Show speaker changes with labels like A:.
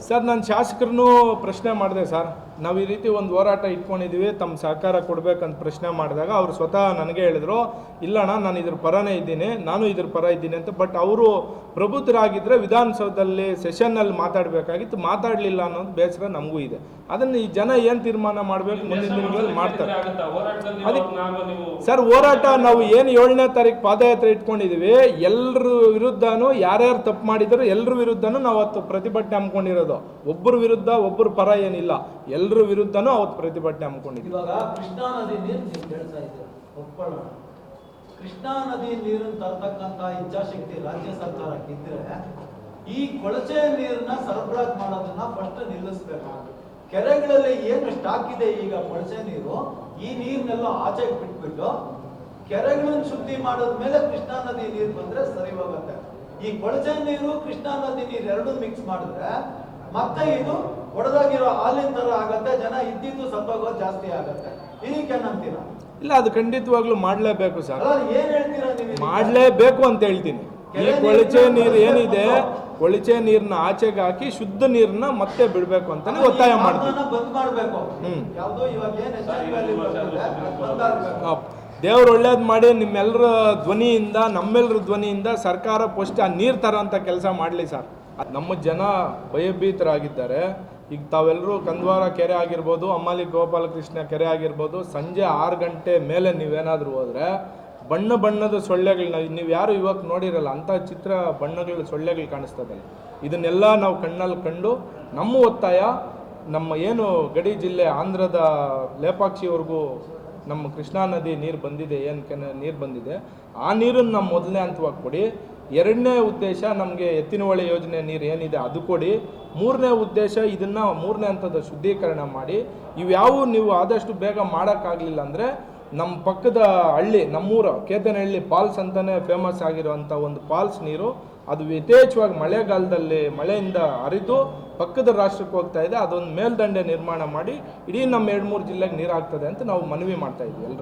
A: Sir ನಾನು ಶಾಸಕರನ್ನು ಪ್ರಶ್ನೆ ಮಾಡಿದೆ ಸರ್, ನಾವು ಈ ರೀತಿ ಒಂದು ಹೋರಾಟ ಇಟ್ಕೊಂಡಿದ್ದೀವಿ, ತಮ್ಮ ಸಹಕಾರ ಕೊಡಬೇಕಂತ ಪ್ರಶ್ನೆ ಮಾಡಿದಾಗ ಅವರು ಸ್ವತಃ ನನಗೆ ಹೇಳಿದ್ರು, ಇಲ್ಲಣ್ಣ ನಾನು ಇದ್ರ ಪರನೇ ಇದ್ದೀನಿ, ನಾನು ಇದ್ರ ಪರ ಇದ್ದೀನಿ ಅಂತ. ಬಟ್ ಅವರು ಪ್ರಬುದ್ಧರಾಗಿದ್ದರೆ ವಿಧಾನಸೌಧದಲ್ಲಿ ಸೆಷನ್ನಲ್ಲಿ ಮಾತಾಡಬೇಕಾಗಿತ್ತು, ಮಾತಾಡಲಿಲ್ಲ ಅನ್ನೋದು ಬೇಸರ ನಮಗೂ ಇದೆ. ಅದನ್ನು ಈ ಜನ ಏನು ತೀರ್ಮಾನ ಮಾಡಬೇಕು ಮುಂದಿನ ದಿನಗಳಲ್ಲಿ ಮಾಡ್ತಾರೆ. ಅದಕ್ಕೆ ಸರ್ ಹೋರಾಟ ನಾವು ಏನು 7ನೇ ತಾರೀಕು ಪಾದಯಾತ್ರೆ ಇಟ್ಕೊಂಡಿದ್ದೀವಿ, ಎಲ್ಲರ ವಿರುದ್ಧನೂ ಯಾರ್ಯಾರು ತಪ್ಪು ಮಾಡಿದ್ರು ಎಲ್ಲರ ವಿರುದ್ಧನೂ ನಾವು ಅವತ್ತು ಪ್ರತಿಭಟನೆ ಹಮ್ಮಿಕೊಂಡಿರೋದು. ಒಬ್ಬರ ವಿರುದ್ಧ ಒಬ್ಬರ ಪರ ಏನಿಲ್ಲ, ಎಲ್ಲರ ವಿರುದ್ಧನೂ ಅವತ್ತು ಪ್ರತಿಭಟನೆ ಹಮ್ಮಿಕೊಂಡಿದ್ದೀವಿ.
B: ಇವಾಗ ಕೃಷ್ಣಾ ನದಿ ನೀರು ನೀವು ಹೇಳ್ತಾ ಇದ್ದೀರಾ, ಒಪ್ಕೊಳ್ಳೋಣ. ಕೃಷ್ಣಾ ನದಿ ನೀರನ್ನು ತರ್ತಕ್ಕಂಥ ಇಚ್ಛಾಶಕ್ತಿ ರಾಜ್ಯ ಸರ್ಕಾರಕ್ಕಿದ್ರೆ ಈ ಕೊಳಚೆ ನೀರನ್ನ ಸರಬರಾಜು ಮಾಡೋದನ್ನ ಫಸ್ಟ್ ನಿಲ್ಲಿಸಬೇಕು. ಕೆರೆಗಳಲ್ಲಿ ಏನು ಸ್ಟಾಕ್ ಇದೆ ಈಗ ಕೊಳಚೆ ನೀರು, ಈ ನೀರನ್ನೆಲ್ಲ ಆಚೆಗೆ ಬಿಟ್ಬಿಟ್ಟು ಕೆರೆಗಳನ್ನು ಶುದ್ಧಿ ಮಾಡಿದ್ಮೇಲೆ ಕೃಷ್ಣಾ ನದಿ ನೀರು ಬಂದ್ರೆ ಸರಿ ಹೋಗುತ್ತೆ. ಈ ಕೊಳಚೆ ನೀರು ಕೃಷ್ಣಾ ನದಿ ನೀರು ಎರಡು ಮಿಕ್ಸ್ ಮಾಡಿದ್ರೆ ಮತ್ತೆ ಇದು ಒಡೆದಾಗಿರೋ ಹಾಲಿನ ತರ ಆಗತ್ತೆ, ಜನ ಇದ್ದಿದ್ದು ಸತ್ತೋಗೋದು ಜಾಸ್ತಿ ಆಗತ್ತೆ. ಇದಕ್ಕೇನಂತೀರಾ?
A: ಇಲ್ಲ, ಅದು ಖಂಡಿತವಾಗ್ಲೂ ಮಾಡಲೇಬೇಕು ಸರ್,
B: ಏನ್ ಹೇಳ್ತೀರಾ ನೀವು?
A: ಮಾಡಲೇಬೇಕು ಅಂತ ಹೇಳ್ತೀನಿ. ಈ ಕೊಳಚೆ ನೀರು ಏನಿದೆ, ಕೊಳಚೆ ನೀರನ್ನ ಆಚೆಗೆ ಹಾಕಿ ಶುದ್ಧ ನೀರನ್ನ ಮತ್ತೆ ಬಿಡಬೇಕು ಅಂತಾನೆ ಒತ್ತಾಯ ಮಾಡ್ತೀವಿ.
B: ಬಂದ್ ಮಾಡಬೇಕು.
A: ದೇವ್ರು ಒಳ್ಳೇದು ಮಾಡಿ ನಿಮ್ಮೆಲ್ಲರ ಧ್ವನಿಯಿಂದ, ನಮ್ಮೆಲ್ಲರ ಧ್ವನಿಯಿಂದ ಸರ್ಕಾರ ಫಸ್ಟ್ ಆ ನೀರು ತರೋಂಥ ಕೆಲಸ ಮಾಡಲಿ ಸರ್. ನಮ್ಮ ಜನ ಭಯಭೀತರಾಗಿದ್ದಾರೆ. ಈಗ ತಾವೆಲ್ಲರೂ ಕಂದ್ವಾರ ಕೆರೆ ಆಗಿರ್ಬೋದು, ಅಮ್ಮಾಲಿ ಗೋಪಾಲಕೃಷ್ಣ ಕೆರೆ ಆಗಿರ್ಬೋದು, ಸಂಜೆ 6 ಗಂಟೆ ಮೇಲೆ ನೀವೇನಾದರೂ ಹೋದರೆ ಬಣ್ಣ ಬಣ್ಣದ ಸೊಳ್ಳೆಗಳನ್ನ ನೀವು ಯಾರು ಇವಾಗ ನೋಡಿರಲ್ಲ, ಅಂಥ ಚಿತ್ರ ಬಣ್ಣಗಳ ಸೊಳ್ಳೆಗಳು ಕಾಣಿಸ್ತದಲ್ಲ. ಇದನ್ನೆಲ್ಲ ನಾವು ಕಣ್ಣಲ್ಲಿ ಕಂಡು ನಮ್ಮ ಒತ್ತಾಯ, ನಮ್ಮ ಏನು ಗಡಿ ಜಿಲ್ಲೆ ಆಂಧ್ರದ ಲೇಪಾಕ್ಷಿವರೆಗೂ ನಮ್ಮ ಕೃಷ್ಣಾ ನದಿ ನೀರು ಬಂದಿದೆ, ಏನು ನೀರು ಬಂದಿದೆ, ಆ ನೀರನ್ನು ನಮ್ಮ ಮೊದಲನೇ ಹಂತವಾಗಿ ಕೊಡಿ. 2ನೇ ಉದ್ದೇಶ ನಮಗೆ ಎತ್ತಿನಹೊಳೆ ಯೋಜನೆ ನೀರು ಏನಿದೆ ಅದು ಕೊಡಿ. 3ನೇ ಉದ್ದೇಶ ಇದನ್ನು 3ನೇ ಹಂತದ ಶುದ್ಧೀಕರಣ ಮಾಡಿ. ಇವ್ಯಾವು ನೀವು ಆದಷ್ಟು ಬೇಗ ಮಾಡೋಕ್ಕಾಗಲಿಲ್ಲ ಅಂದರೆ ನಮ್ಮ ಪಕ್ಕದ ಹಳ್ಳಿ, ನಮ್ಮೂರ ಕೇತನಹಳ್ಳಿ ಫಾಲ್ಸ್ ಅಂತಲೇ ಫೇಮಸ್ ಆಗಿರೋವಂಥ ಒಂದು ಫಾಲ್ಸ್ ನೀರು, ಅದು ಯಥೇಚ್ಛವಾಗಿ ಮಳೆಗಾಲದಲ್ಲಿ ಮಳೆಯಿಂದ ಹರಿದು ಪಕ್ಕದ ರಾಷ್ಟ್ರಕ್ಕೆ ಹೋಗ್ತಾ ಇದೆ. ಅದೊಂದು ಮೇಲ್ದಂಡೆ ನಿರ್ಮಾಣ ಮಾಡಿ ಇಡೀ ನಮ್ಮ 2-3 ಜಿಲ್ಲೆಗೆ ನೀರು ಆಗ್ತದೆ ಅಂತ ನಾವು ಮನವಿ ಮಾಡ್ತಾ ಇದ್ವಿ ಎಲ್ಲರೂ.